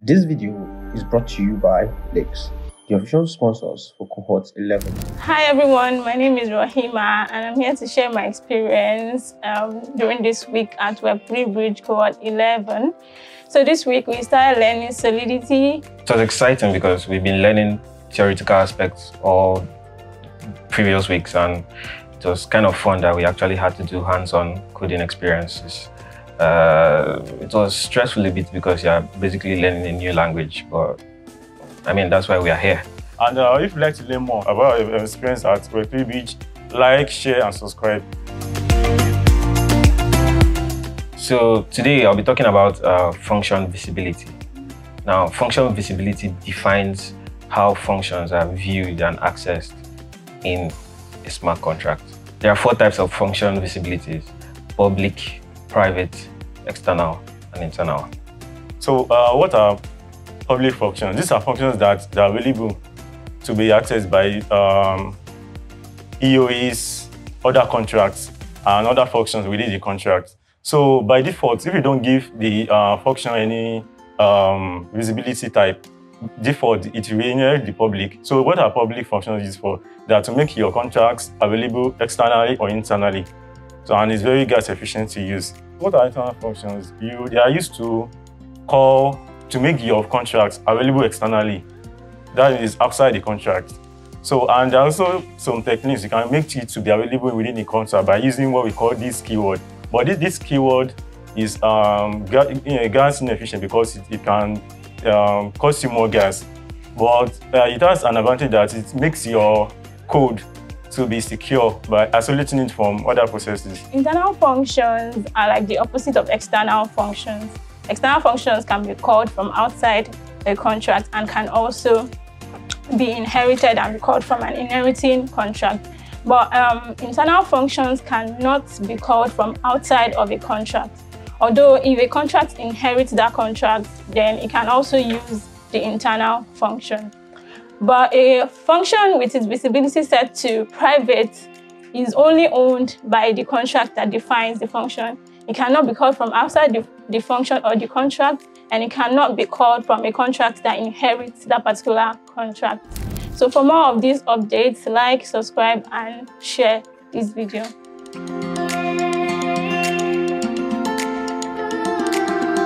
This video is brought to you by Lex, the official sponsors for cohort 11. Hi everyone, my name is Rahima and I'm here to share my experience during this week at Web3bridge cohort 11. So this week we started learning Solidity. It was exciting because we've been learning theoretical aspects all previous weeks, and it was kind of fun that we actually had to do hands-on coding experiences. It was stressful a bit because you're basically learning a new language, but I mean, that's why we are here. And if you'd like to learn more about your experience at Web3bridge, like, share, and subscribe. So today I'll be talking about function visibility. Now, function visibility defines how functions are viewed and accessed in a smart contract. There are 4 types of function visibilities: public, private, external, and internal. So what are public functions? These are functions that are available to be accessed by EOEs, other contracts, and other functions within the contract. So by default, if you don't give the function any visibility type, default, it will inherit the public. So what are public functions used for? They are to make your contracts available externally or internally. So, and it's very gas efficient to use. What are internal functions? They are used to call to make your contracts available externally. That is outside the contract. So, and there are also some techniques you can make it to be available within the contract by using what we call this keyword. But this keyword is gas inefficient because it can cost you more gas. But it has an advantage that it makes your code to be secure by isolating it from other processes. Internal functions are like the opposite of external functions. External functions can be called from outside a contract and can also be inherited and be called from an inheriting contract. But internal functions cannot be called from outside of a contract. Although if a contract inherits that contract, then it can also use the internal function. But a function with its visibility set to private is only owned by the contract that defines the function. It cannot be called from outside the function or the contract, and it cannot be called from a contract that inherits that particular contract. So for more of these updates, like, subscribe, and share this video.